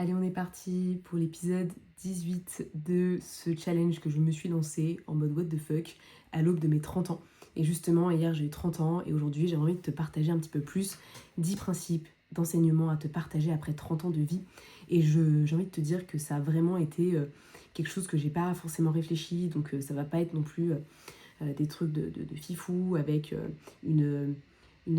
Allez, on est parti pour l'épisode 18 de ce challenge que je me suis lancé en mode what the fuck à l'aube de mes 30 ans. Et justement, hier j'ai eu 30 ans et aujourd'hui j'ai envie de te partager un petit peu plus 10 principes d'enseignement à te partager après 30 ans de vie. Et j'ai envie de te dire que ça a vraiment été quelque chose que j'ai pas forcément réfléchi, donc ça va pas être non plus des trucs de fifou avec une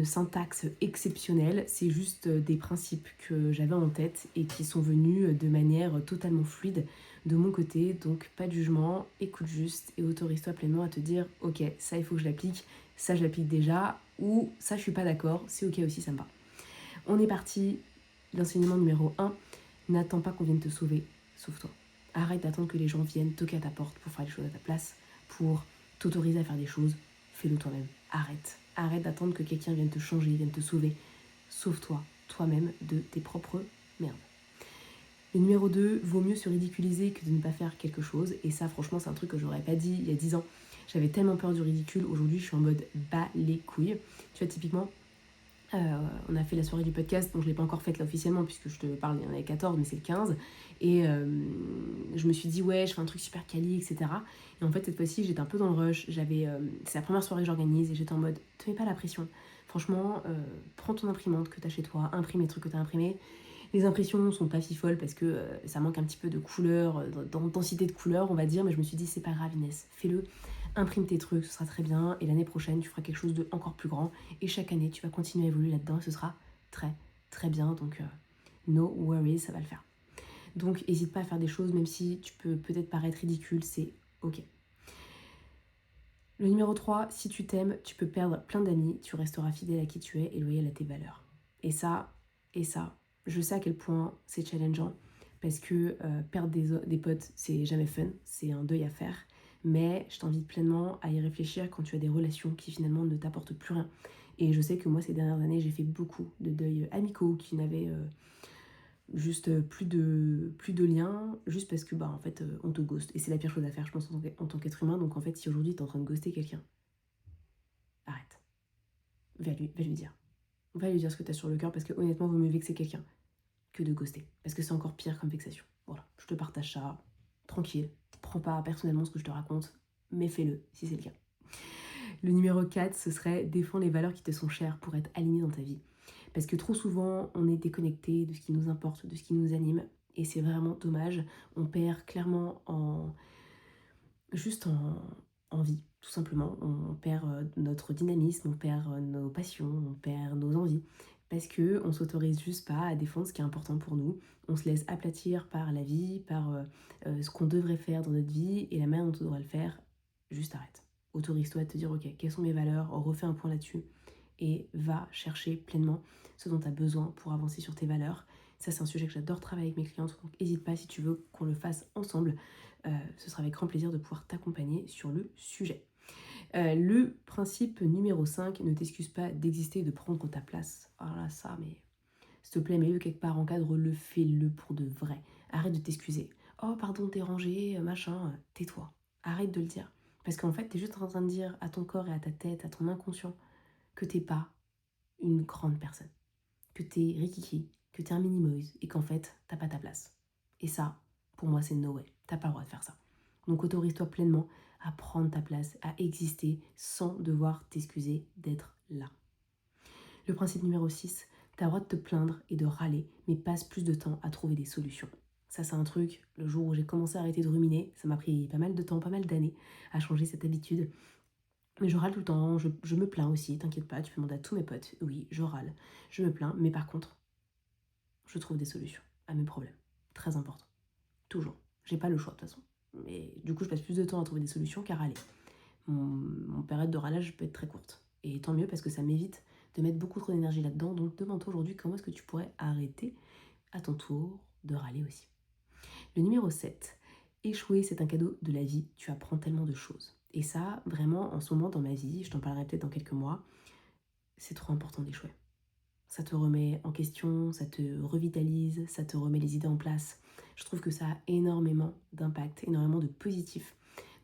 syntaxe exceptionnelle. C'est juste des principes que j'avais en tête et qui sont venus de manière totalement fluide de mon côté. Donc pas de jugement, écoute juste et autorise-toi pleinement à te dire ok, ça il faut que je l'applique, ça je l'applique déjà, ou ça je suis pas d'accord, c'est ok aussi, ça me va. On est parti. L'enseignement numéro 1, n'attends pas qu'on vienne te sauver, sauve-toi. Arrête d'attendre que les gens viennent toquer à ta porte pour faire les choses à ta place, pour t'autoriser à faire des choses, fais-le toi-même. Arrête d'attendre que quelqu'un vienne te changer, vienne te sauver. Sauve-toi toi-même de tes propres merdes. Le numéro 2, vaut mieux se ridiculiser que de ne pas faire quelque chose. Et ça, franchement, c'est un truc que j'aurais pas dit il y a 10 ans. J'avais tellement peur du ridicule. Aujourd'hui, je suis en mode bas les couilles. Tu vois, typiquement, on a fait la soirée du podcast, donc je ne l'ai pas encore faite là officiellement puisque je te parle, il y en avait 14, mais c'est le 15. Et je me suis dit, ouais, je fais un truc super quali, etc. Et en fait, cette fois-ci, j'étais un peu dans le rush. C'est la première soirée que j'organise et j'étais en mode, te mets pas la pression. Franchement, prends ton imprimante que tu as chez toi, imprime les trucs que tu as imprimés. Les impressions sont pas si folles parce que ça manque un petit peu de couleur, d'intensité de couleur, on va dire, mais je me suis dit, c'est pas grave, Inès, fais-le. Imprime tes trucs, ce sera très bien. Et l'année prochaine, tu feras quelque chose de encore plus grand. Et chaque année, tu vas continuer à évoluer là-dedans et ce sera très, très bien. Donc, no worries, ça va le faire. Donc, n'hésite pas à faire des choses, même si tu peux peut-être paraître ridicule, c'est ok. Le numéro 3, si tu t'aimes, tu peux perdre plein d'amis, tu resteras fidèle à qui tu es et loyal à tes valeurs. Et ça, je sais à quel point c'est challengeant, parce que perdre des potes, c'est jamais fun, c'est un deuil à faire. Mais je t'invite pleinement à y réfléchir quand tu as des relations qui finalement ne t'apportent plus rien. Et je sais que moi, ces dernières années, j'ai fait beaucoup de deuils amicaux qui n'avaient juste plus de liens, juste parce que en fait on te ghost. Et c'est la pire chose à faire, je pense, en tant qu'être humain. Donc en fait, si aujourd'hui t'es en train de ghoster quelqu'un, arrête. Va lui dire. Va lui dire ce que t'as sur le cœur, parce que honnêtement, vaut mieux vexer quelqu'un que de ghoster. Parce que c'est encore pire comme vexation. Voilà, je te partage ça, tranquille. Prends pas personnellement ce que je te raconte, mais fais-le si c'est le cas. Le numéro 4, ce serait défendre les valeurs qui te sont chères pour être aligné dans ta vie. Parce que trop souvent, on est déconnecté de ce qui nous importe, de ce qui nous anime. Et c'est vraiment dommage. On perd clairement en vie, tout simplement. On perd notre dynamisme, on perd nos passions, on perd nos envies. Parce qu'on s'autorise juste pas à défendre ce qui est important pour nous. On se laisse aplatir par la vie, par ce qu'on devrait faire dans notre vie et la manière dont on devrait le faire. Juste arrête. Autorise-toi à te dire, ok, quelles sont mes valeurs, refais un point là-dessus et va chercher pleinement ce dont tu as besoin pour avancer sur tes valeurs. Ça, c'est un sujet que j'adore travailler avec mes clientes, donc n'hésite pas si tu veux qu'on le fasse ensemble. Ce sera avec grand plaisir de pouvoir t'accompagner sur le sujet. Le principe numéro 5, ne t'excuse pas d'exister et de prendre ta place. Alors là, ça, mais s'il te plaît, mets-le quelque part, encadre-le, fais-le pour de vrai. Arrête de t'excuser. Oh, pardon, t'es rangé, machin, tais-toi. Arrête de le dire. Parce qu'en fait, t'es juste en train de dire à ton corps et à ta tête, à ton inconscient, que t'es pas une grande personne. Que t'es rikiki, que t'es un mini-moise et qu'en fait, t'as pas ta place. Et ça, pour moi, c'est no way. T'as pas le droit de faire ça. Donc autorise-toi pleinement à prendre ta place, à exister sans devoir t'excuser d'être là. Le principe numéro 6, t'as le droit de te plaindre et de râler, mais passe plus de temps à trouver des solutions. Ça, c'est un truc, le jour où j'ai commencé à arrêter de ruminer, ça m'a pris pas mal de temps, pas mal d'années à changer cette habitude. Mais je râle tout le temps, je me plains aussi, t'inquiète pas, tu peux demander à tous mes potes. Oui, je râle, je me plains, mais par contre, je trouve des solutions à mes problèmes. Très important. Toujours. J'ai pas le choix de toute façon. Mais du coup, je passe plus de temps à trouver des solutions qu'à râler. Mon période de râlage peut être très courte. Et tant mieux parce que ça m'évite de mettre beaucoup trop d'énergie là-dedans. Donc demande-toi aujourd'hui comment est-ce que tu pourrais arrêter à ton tour de râler aussi. Le numéro 7. Échouer, c'est un cadeau de la vie. Tu apprends tellement de choses. Et ça, vraiment, en ce moment dans ma vie, je t'en parlerai peut-être dans quelques mois, c'est trop important d'échouer. Ça te remet en question, ça te revitalise, ça te remet les idées en place. Je trouve que ça a énormément d'impact, énormément de positif.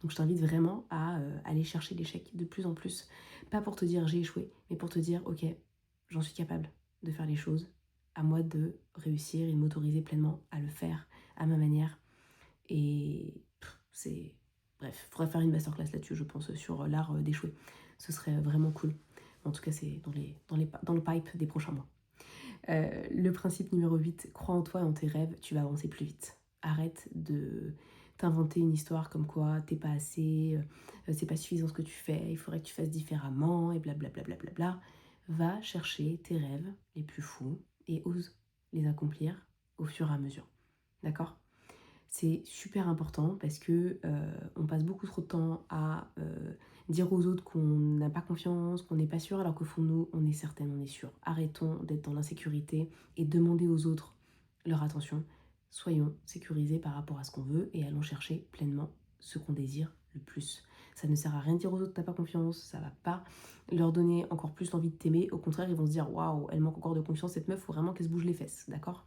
Donc je t'invite vraiment à aller chercher l'échec de plus en plus. Pas pour te dire j'ai échoué, mais pour te dire ok, j'en suis capable de faire les choses. à moi de réussir et de m'autoriser pleinement à le faire à ma manière. Et c'est... Bref, il faudrait faire une masterclass là-dessus, je pense, sur l'art d'échouer. Ce serait vraiment cool. En tout cas, c'est dans le pipe des prochains mois. Le principe numéro 8, crois en toi et en tes rêves, tu vas avancer plus vite. Arrête de t'inventer une histoire comme quoi t'es pas assez, c'est pas suffisant ce que tu fais, il faudrait que tu fasses différemment et blablabla. Bla bla bla. Va chercher tes rêves les plus fous et ose les accomplir au fur et à mesure. D'accord ? C'est super important parce que on passe beaucoup trop de temps à dire aux autres qu'on n'a pas confiance, qu'on n'est pas sûr, alors qu'au fond de nous, on est certaine, on est sûr. Arrêtons d'être dans l'insécurité et demandez aux autres leur attention. Soyons sécurisés par rapport à ce qu'on veut et allons chercher pleinement ce qu'on désire le plus. Ça ne sert à rien de dire aux autres que t'as pas confiance, ça va pas leur donner encore plus l'envie de t'aimer. Au contraire, ils vont se dire waouh, elle manque encore de confiance, cette meuf, faut vraiment qu'elle se bouge les fesses, d'accord ?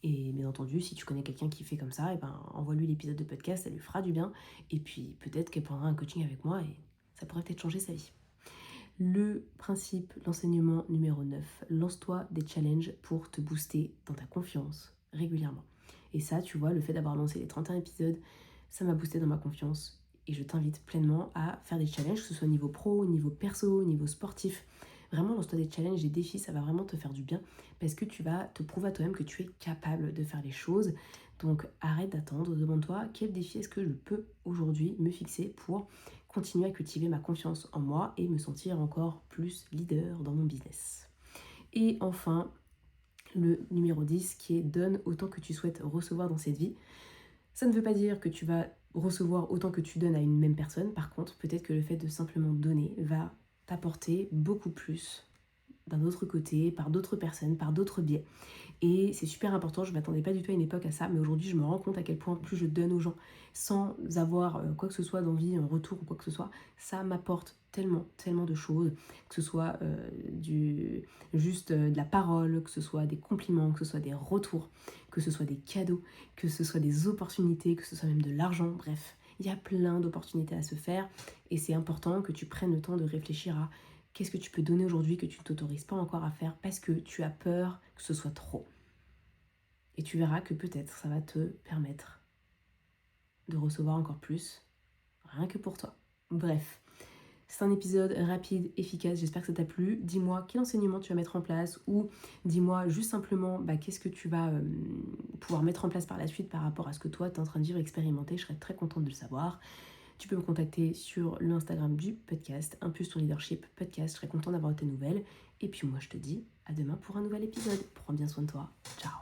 Et bien entendu, si tu connais quelqu'un qui fait comme ça, et ben envoie-lui l'épisode de podcast, ça lui fera du bien. Et puis peut-être qu'elle prendra un coaching avec moi et ça pourrait peut-être changer sa vie. Le principe, l'enseignement numéro 9, lance-toi des challenges pour te booster dans ta confiance régulièrement. Et ça, tu vois, le fait d'avoir lancé les 31 épisodes, ça m'a boosté dans ma confiance. Et je t'invite pleinement à faire des challenges, que ce soit au niveau pro, au niveau perso, au niveau sportif. Vraiment, lance-toi des challenges, des défis, ça va vraiment te faire du bien parce que tu vas te prouver à toi-même que tu es capable de faire les choses. Donc arrête d'attendre, demande-toi quel défi est-ce que je peux aujourd'hui me fixer pour continuer à cultiver ma confiance en moi et me sentir encore plus leader dans mon business. Et enfin, le numéro 10 qui est donne autant que tu souhaites recevoir dans cette vie. Ça ne veut pas dire que tu vas recevoir autant que tu donnes à une même personne. Par contre, peut-être que le fait de simplement donner va t'apporter beaucoup plus d'un autre côté, par d'autres personnes, par d'autres biais. Et c'est super important, je ne m'attendais pas du tout à une époque à ça, mais aujourd'hui je me rends compte à quel point plus je donne aux gens sans avoir quoi que ce soit d'envie en retour ou quoi que ce soit, ça m'apporte tellement, tellement de choses, que ce soit de la parole, que ce soit des compliments, que ce soit des retours, que ce soit des cadeaux, que ce soit des opportunités, que ce soit même de l'argent, bref. Il y a plein d'opportunités à se faire et c'est important que tu prennes le temps de réfléchir à qu'est-ce que tu peux donner aujourd'hui que tu ne t'autorises pas encore à faire parce que tu as peur que ce soit trop. Et tu verras que peut-être ça va te permettre de recevoir encore plus, rien que pour toi. Bref, c'est un épisode rapide, efficace, j'espère que ça t'a plu. Dis-moi quel enseignement tu vas mettre en place ou dis-moi juste simplement qu'est-ce que tu vas pouvoir mettre en place par la suite par rapport à ce que toi tu es en train de vivre, expérimenter. Je serais très contente de le savoir. Tu peux me contacter sur l'Instagram du podcast, Impulse ton leadership podcast. Je serais contente d'avoir tes nouvelles. Et puis moi, je te dis à demain pour un nouvel épisode. Prends bien soin de toi. Ciao.